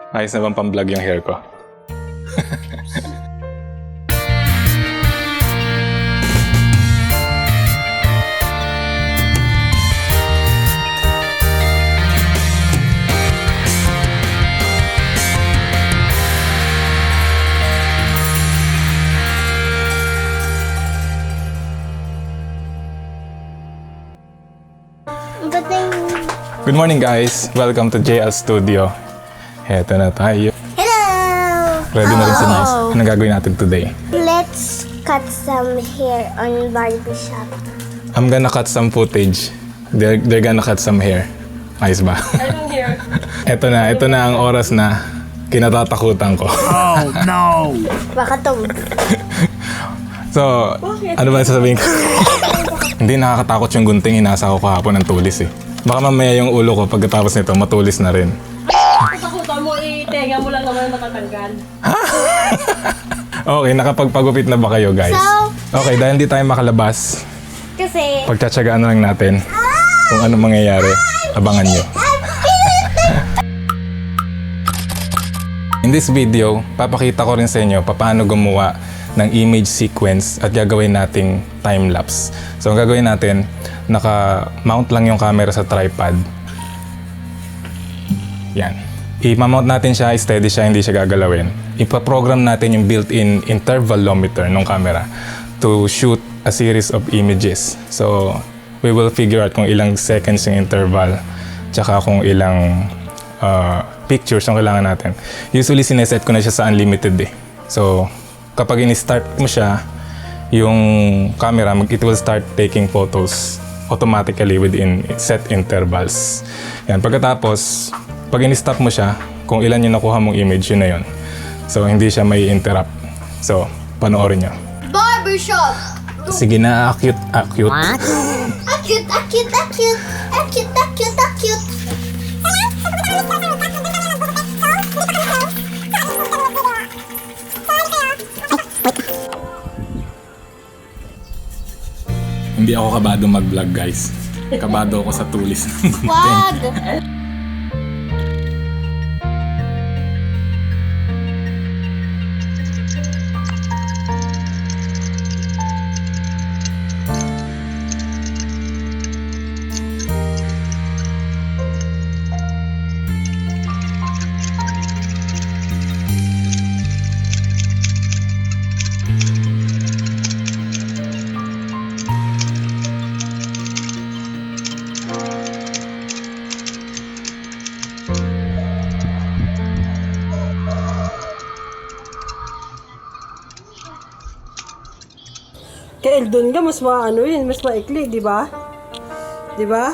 Ayos na bang pang-vlog yung hair ko? Good morning guys! Welcome to JL Studio. Heto na tayo. Hello! Ready na rin si Nice. Anong gagawin natin today? Let's cut some hair on barbershop. I'm gonna cut some footage. They're gonna cut some hair. Ayos ba? Anong hair? Ito na ang oras na kinatatakutan ko. Oh no! Baka to. So, ano ba sasabihin ko? Hindi nakakatakot yung gunting, inasa ko kahapon ng tulis eh. Baka mamaya yung ulo ko pagkatapos nito matulis na rin. Takutan mo, tenga mo lang naman natatanggal. Okay, nakapagpagupit na ba kayo guys? Okay, dahil hindi tayo makalabas, Kasi, pagtsatsagaan na lang natin kung ano mangyayari. Abangan nyo. In this video, papakita ko rin sa inyo paano gumawa ng image sequence at gagawin nating time-lapse. So, ang gagawin natin, naka-mount lang yung camera sa tripod. Yan. I-mount natin siya, steady siya, hindi siya gagalawin. Ipa-program natin yung built-in intervalometer ng camera to shoot a series of images. So, we will figure out kung ilang seconds yung interval, tsaka kung ilang pictures yung kailangan natin. Usually, sineset ko na siya sa unlimited eh. So, kapag in-start mo siya, yung camera, it will start taking photos automatically within set intervals. Yan. Pagkatapos, pag in-stop mo siya, kung ilan yung nakuha mong image, yun na yun. So, hindi siya may interrupt. So, panoorin nyo. barbershop! Sige na, acute. Acute, acute, acute, acute, acute, acute. Hindi ako kabado mag-vlog, guys. Kabado ako sa tulis ng gunting. Wag! Kay Eldon ka, mas mas maikli, di ba? Di ba?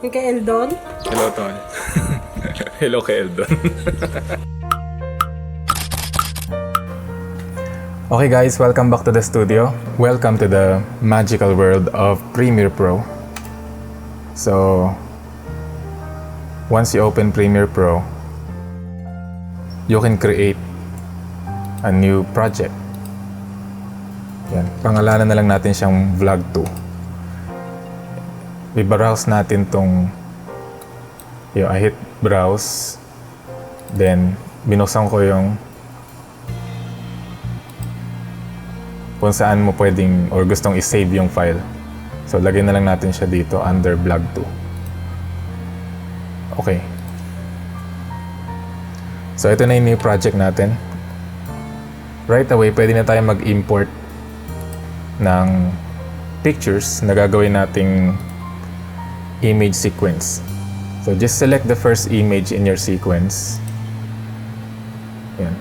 Yung kay Eldon? Hello, Ton. Hello kay Eldon. Okay guys, welcome back to the studio. Welcome to the magical world of Premiere Pro. So, once you open Premiere Pro, you can create a new project. Yan. Pangalanan na lang natin siyang Vlog 2. I-browse natin tong I hit browse, then binuksan ko yung kung saan mo pwedeng or gustong i-save yung file. So, lagay na lang natin siya dito under Vlog 2. Okay. So, ito na yung new project natin. Right away, pwede na tayo mag-import ng pictures na gagawin nating image sequence. So, just select the first image in your sequence. Yan.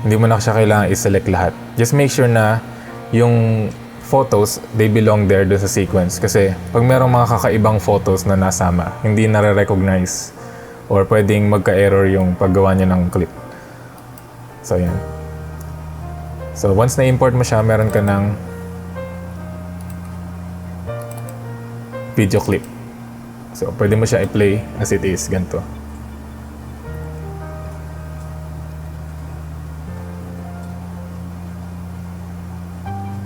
Hindi mo na siya kailangan i-select lahat. Just make sure na yung photos, they belong there dun sa sequence. Kasi pag merong mga kakaibang photos na nasama, hindi nare-recognize or pwedeng magka-error yung paggawa niya ng clip. So, yan. So, once na-import mo siya, meron ka ng video clip. So, pwede mo siya i-play as it is, ganito.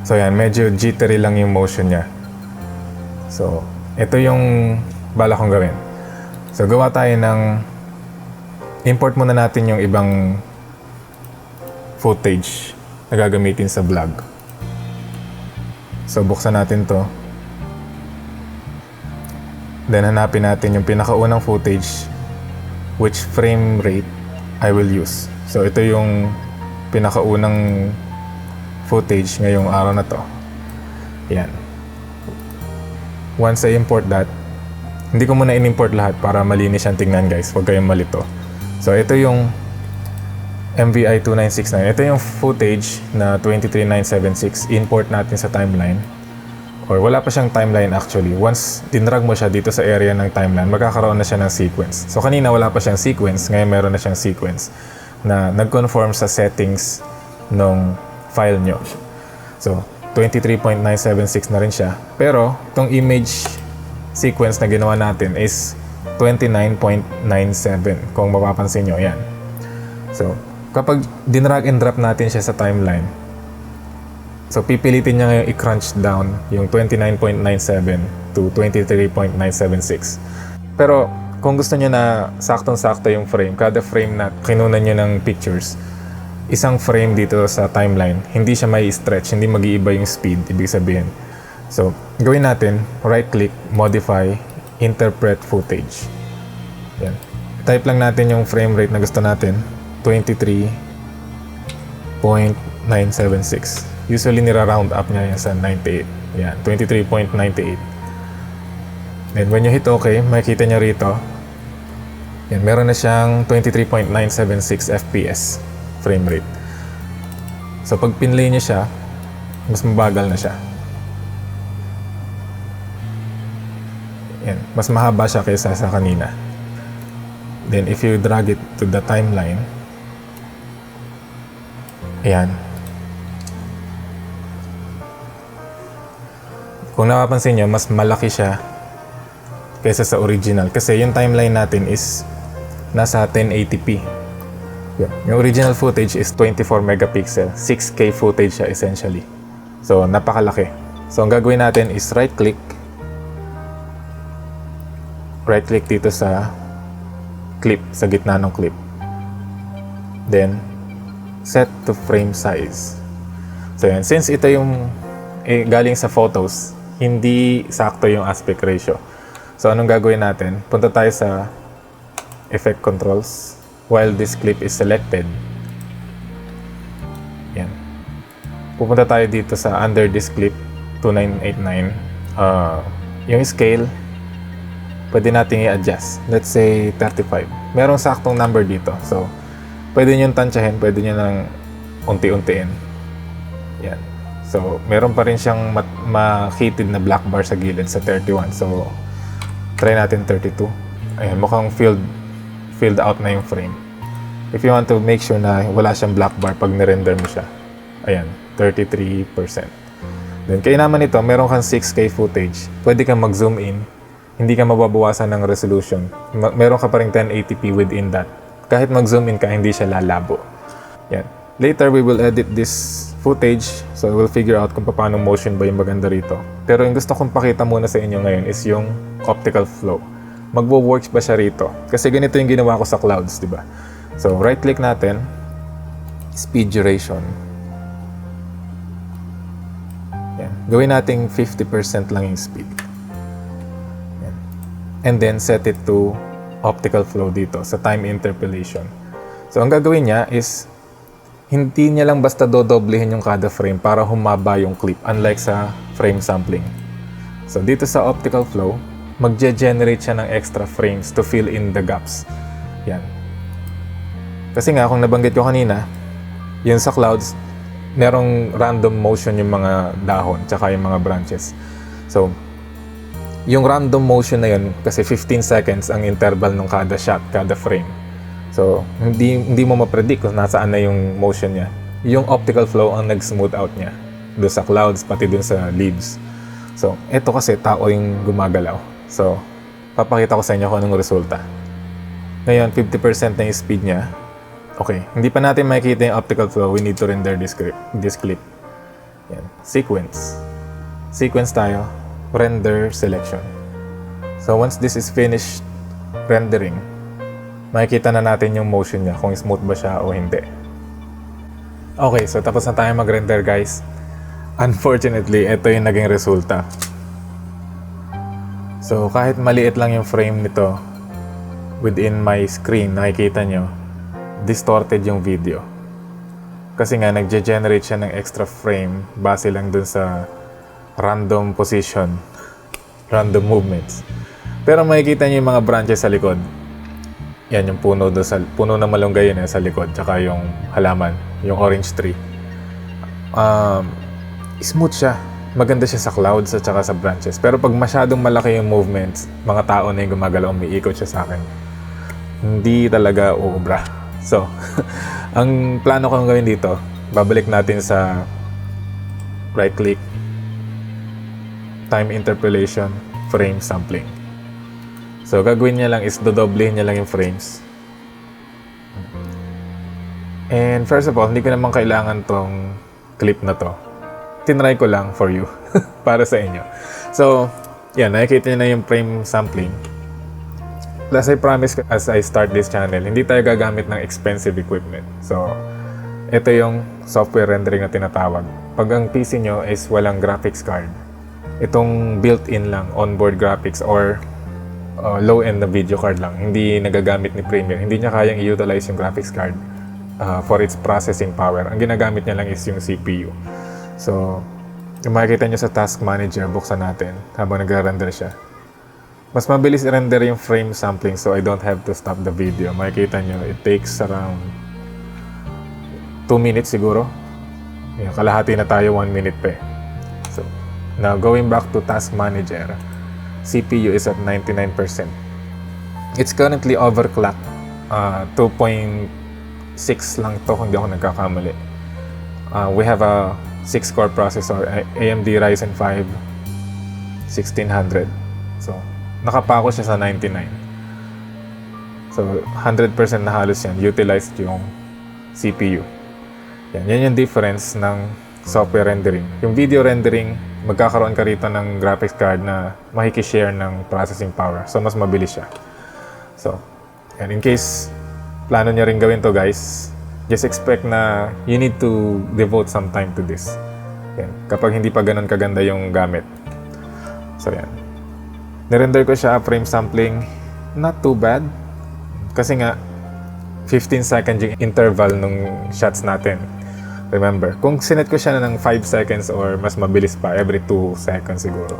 So, yan, medyo jittery lang yung motion niya. So, ito yung bala kong gawin. So, gawa tayo ng import muna natin yung ibang footage na gagamitin sa vlog. So, buksan natin to. Then, hanapin natin yung pinakaunang footage, which frame rate I will use. So, ito yung pinakaunang footage ngayong araw na to. Yan. Once I import that, hindi ko muna in-import lahat para malinis siyang tingnan, guys. Huwag kayong malito. So, ito yung MVI2969. Ito yung footage na 23976. Import natin sa timeline. Or wala pa siyang timeline actually. Once dinrag mo siya dito sa area ng timeline, magkakaroon na siya ng sequence. So, kanina wala pa siyang sequence. Ngayon meron na siyang sequence na nag-conform sa settings ng file nyo. So, 23.976 na rin siya. Pero, itong image sequence na ginawa natin is 29.97 kung mapapansin nyo, yan. So, kapag dinrag and drop natin siya sa timeline, so pipilitin niya ngayon i-crunch down yung 29.97 to 23.976. Pero, kung gusto niyo na saktong-sakto yung frame, kada frame na kinunan niyo ng pictures, isang frame dito sa timeline, hindi siya may stretch, hindi mag-iiba yung speed, ibig sabihin. So, gawin natin, right-click, modify, interpret footage. Yan. Type lang natin yung frame rate na gusto natin, 23.976. Usually, nira-round up niya yan sa 98. Yan, 23.98. Then, when you hit OK, makikita niya rito, yan, meron na siyang 23.976 FPS frame rate. So, pag pinlay niya siya, mas mabagal na siya. Yan, mas mahaba siya kaysa sa kanina. Then, if you drag it to the timeline, ayan. Kung napapansin nyo, mas malaki siya kaysa sa original. Kasi yung timeline natin is nasa 1080p. Yung original footage is 24 megapixel. 6K footage siya essentially. So, napakalaki. So, ang gagawin natin is right-click. Right-click dito sa clip, sa gitna ng clip. Then, set to frame size. So, yan. Since ito yung galing sa photos, hindi sakto yung aspect ratio. So, anong gagawin natin? Punta tayo sa effect controls while this clip is selected. Yan. Pupunta tayo dito sa under this clip, 2989. Yung scale, pwede natin i-adjust. Let's say 35. Merong saktong number dito. So, pwede nyo tansyahin, pwede nyo nang unti-untiin. Yan. So, meron pa rin siyang makitid na black bar sa gilid sa 31. So, try natin 32. Ayan, mukhang filled out na yung frame. If you want to make sure na wala siyang black bar pag nirender mo siya. Ayan, 33%. Then, kaya naman ito, meron kang 6K footage. Pwede kang mag-zoom in. Hindi ka mababawasan ng resolution. Meron ka pa rin 1080p within that. Kahit mag-zoom in ka, hindi siya lalabo. Yan. Later, we will edit this footage. So, we'll figure out kung paano motion ba yung maganda rito. Pero yung gusto kong pakita muna sa inyo ngayon is yung optical flow. Magwo-works ba siya rito? Kasi ganito yung ginawa ko sa clouds, di ba? So, right-click natin. Speed duration. Yan. Gawin nating 50% lang yung speed. Yan. And then, set it to optical flow dito sa time interpolation. So, ang gagawin niya is hindi niya lang basta dodoblehin yung kada frame para humaba yung clip, unlike sa frame sampling. So, dito sa optical flow, magge-generate siya ng extra frames to fill in the gaps. Yan. Kasi nga, kung nabanggit ko kanina, yun sa clouds, merong random motion yung mga dahon, tsaka yung mga branches. So, yung random motion na yun, kasi 15 seconds ang interval ng kada shot, kada frame. So, hindi mo ma-predict kung nasaan na yung motion niya. Yung optical flow ang nag-smooth out niya. Doon sa clouds, pati doon sa leaves. So, eto kasi tao yung gumagalaw. So, papakita ko sa inyo kung anong resulta. Ngayon, 50% na yung speed niya. Okay, hindi pa natin makikita yung optical flow. We need to render this clip. Yan. Sequence. Sequence tayo. Render selection. So, once this is finished rendering, makikita na natin yung motion niya, kung smooth ba siya o hindi. Okay, so tapos na tayo mag-render guys. Unfortunately, ito yung naging resulta. So kahit maliit lang yung frame nito, within my screen, nakikita nyo, distorted yung video. Kasi nga, nagge-generate siya ng extra frame base lang dun sa random position, random movements. Pero makikita nyo yung mga branches sa likod. Yan yung puno doon sa puno ng malunggay yun sa likod, tsaka yung halaman, yung orange tree. Smooth siya. Maganda siya sa clouds at saka sa branches. Pero pag masyadong malaki yung movements, mga tao na yung gumagalaw, umiikot siya sa akin, hindi talaga uubra. So, ang plano kong gawin dito, babalik natin sa right click, time interpolation, frame sampling. So, gagawin niya lang is dodoblehin niya lang yung frames. And first of all, hindi ko naman kailangan tong clip na to. Tinry ko lang for you, para sa inyo. So, yan, nakikita niyo na yung frame sampling. As I promised, as I start this channel, hindi tayo gagamit ng expensive equipment. So, ito yung software rendering na tinatawag. Pag ang PC nyo is walang graphics card, itong built-in lang, onboard graphics or low-end na video card lang, hindi nagagamit ni Premiere. Hindi niya kayang i-utilize yung graphics card for its processing power. Ang ginagamit niya lang is yung CPU. So, yung makikita nyo sa Task Manager, buksan natin habang nag-render siya. Mas mabilis i-render yung frame sampling, so I don't have to stop the video. Makikita nyo, it takes around 2 minutes siguro. Yung kalahati na tayo, 1 minute pa. So, now going back to Task Manager, CPU is at 99%. It's currently overclocked. 2.6 lang to kung di ako nagkakamali. We have a 6-core processor, AMD Ryzen 5 1600. So, nakapako siya sa 99. So, 100% na halos yan. Utilized yung CPU. Yan yung difference ng software rendering. Yung video rendering, magkakaroon ka rito ng graphics card na makikishare ng processing power. So, mas mabilis siya. So, and in case plano nyo rin gawin to guys, just expect na you need to devote some time to this. Yan. Kapag hindi pa ganun kaganda yung gamit. So, yan. Nirender ko siya, frame sampling, not too bad. Kasi nga, 15 seconds yung interval nung shots natin. Remember, kung sinet ko siya ng 5 seconds or mas mabilis pa, every 2 seconds siguro,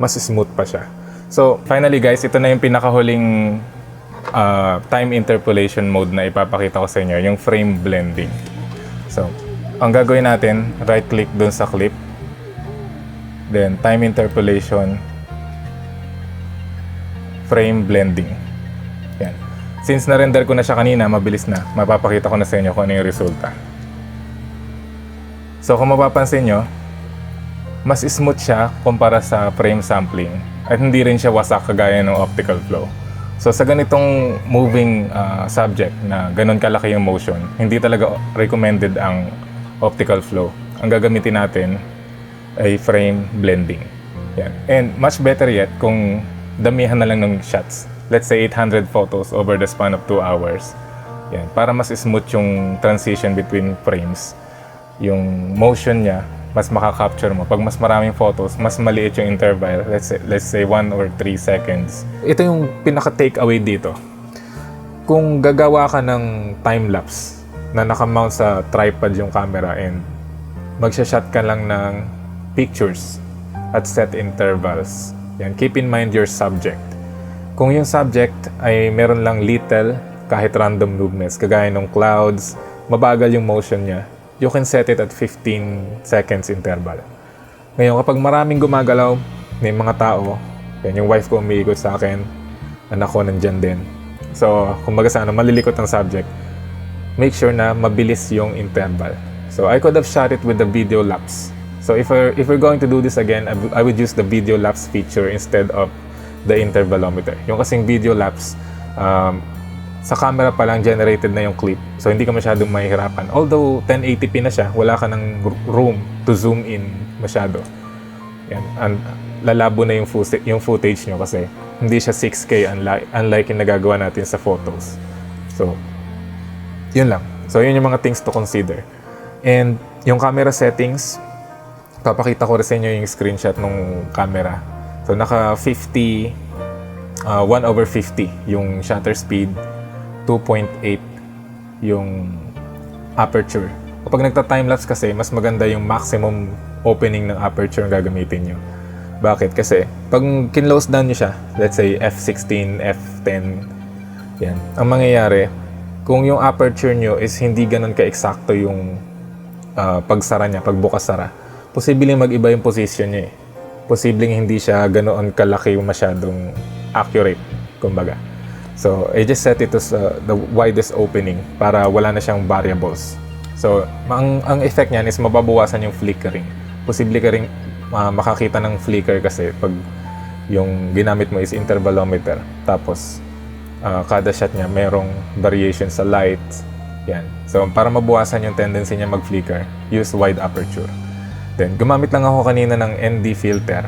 mas smooth pa siya. So, finally guys, ito na yung pinakahuling time interpolation mode na ipapakita ko sa inyo, yung frame blending. So, ang gagawin natin, right click dun sa clip, then time interpolation, frame blending. Yan. Since na-render ko na siya kanina, mabilis na, mapapakita ko na sa inyo kung ano yung resulta. So kung mapapansin nyo, mas smooth siya kumpara sa frame sampling at hindi rin siya wasak kagaya ng optical flow. So sa ganitong moving subject na ganun kalaki yung motion, hindi talaga recommended ang optical flow. Ang gagamitin natin ay frame blending. Yan. And much better yet kung damihan na lang ng shots. Let's say 800 photos over the span of 2 hours. Yan. Para mas smooth yung transition between frames. Yung motion niya, mas makaka-capture mo. Pag mas maraming photos, mas maliit yung interval. Let's say 1 or 3 seconds. Ito yung pinaka-takeaway dito. Kung gagawa ka ng time-lapse na nakamount sa tripod yung camera and magsha-shot ka lang ng pictures at set intervals, yan, keep in mind your subject. Kung yung subject ay meron lang little, kahit random movements, kagaya ng clouds, mabagal yung motion niya, you can set it at 15 seconds interval. Ngayon, kapag maraming gumagalaw, may mga tao, yan, yung wife ko umiikot sa akin, anak ko nandyan din. So, kumbaga sa malilikot ang subject, make sure na mabilis yung interval. So, I could have shot it with the video lapse. So, if we're going to do this again, I would use the video lapse feature instead of the intervalometer. Yung kasing video lapse, sa camera pa lang generated na yung clip. So, hindi ka masyadong mahihirapan. Although, 1080p na siya, wala ka ng room to zoom in masyado. Yan. Lalabo na yung footage nyo kasi hindi siya 6K unlike yung nagagawa natin sa photos. So, yun lang. So, yun yung mga things to consider. And yung camera settings, papakita ko rin sa inyo yung screenshot ng camera. So, naka 50, 1/50 yung shutter speed, 2.8 yung aperture. Kapag nagta-timelapse kasi, mas maganda yung maximum opening ng aperture ang gagamitin nyo. Bakit? Kasi, pag kinlose down nyo siya, let's say f16, f10, yan. Ang mangyayari, kung yung aperture nyo is hindi ganun ka-eksakto yung pagsara niya, pagbukas-sara, posibleng mag-iba yung position niya eh. Posibleng hindi siya ganoon kalaki yung masyadong accurate, kumbaga. So, I just set it as the widest opening para wala na siyang variables. So, ang effect niyan is mababawasan yung flickering. Posible ka rin makakita ng flicker kasi pag yung ginamit mo is intervalometer. Tapos, kada shot niya merong variation sa light. Yan. So, para mabawasan yung tendency niya mag-flicker, use wide aperture. Then, gumamit lang ako kanina ng ND filter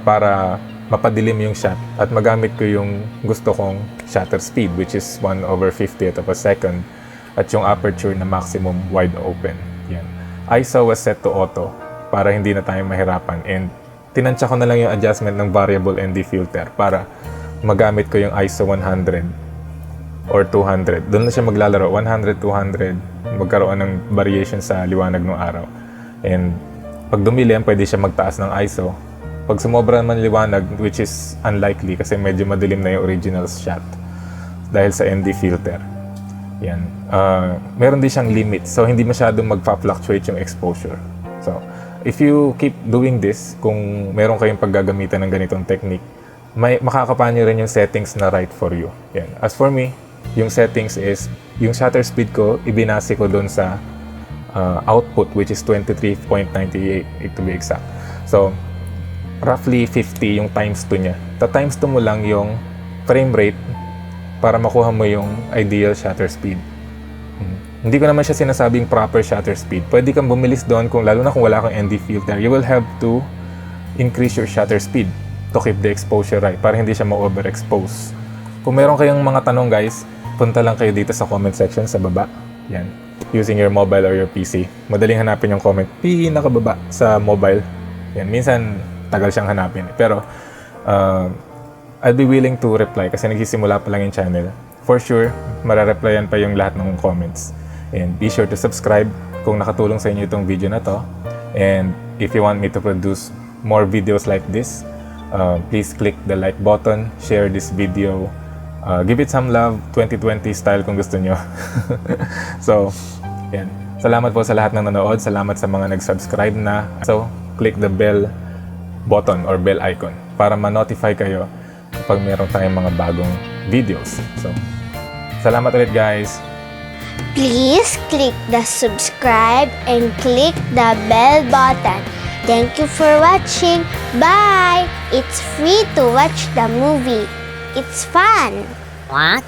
para mapadilim yung shot at magamit ko yung gusto kong shutter speed, which is 1/50th of a second, at yung aperture na maximum wide open. Yan. ISO was set to auto para hindi na tayo mahirapan, and tinansya ko na lang yung adjustment ng variable ND filter para magamit ko yung ISO 100 or 200. Doon na siya maglalaro, 100, 200, magkaroon ng variation sa liwanag ng araw. And pag dumilim, pwede siya magtaas ng ISO. Pag sumobra naman liwanag, which is unlikely kasi medyo madilim na yung original shot dahil sa ND filter. Yan. Meron din siyang limit, so hindi masyadong magpa-fluctuate yung exposure. So, if you keep doing this, kung meron kayong paggagamitan ng ganitong technique, makakapanyo rin yung settings na right for you. Yan. As for me, yung settings is, yung shutter speed ko, ibinase ko doon sa output, which is 23.98 to be exact. So, roughly 50 yung times 2 niya. Times 2 mo lang yung frame rate para makuha mo yung ideal shutter speed. Hindi ko naman siya sinasabing proper shutter speed. Pwede kang bumilis doon, lalo na kung wala kang ND filter. You will have to increase your shutter speed to keep the exposure right, para hindi siya ma-overexpose. Kung meron kayong mga tanong guys, punta lang kayo dito sa comment section sa baba. Yan. Using your mobile or your PC. Madaling hanapin yung comment. Pinakababa sa mobile. Yan. Minsan, tagal siyang hanapin. Pero, I'll be willing to reply kasi nagsisimula pa lang yung channel. For sure, marareplyan pa yung lahat ng comments. And be sure to subscribe kung nakatulong sa inyo itong video na to. And if you want me to produce more videos like this, please click the like button, share this video, give it some love, 2020 style kung gusto nyo. So, yan. Salamat po sa lahat ng nanood. Salamat sa mga nag-subscribe na. So, click the bell button or bell icon para ma-notify kayo kapag meron tayong mga bagong videos. So, salamat ulit guys. Please click the subscribe and click the bell button. Thank you for watching. Bye! It's free to watch the movie. It's fun. What?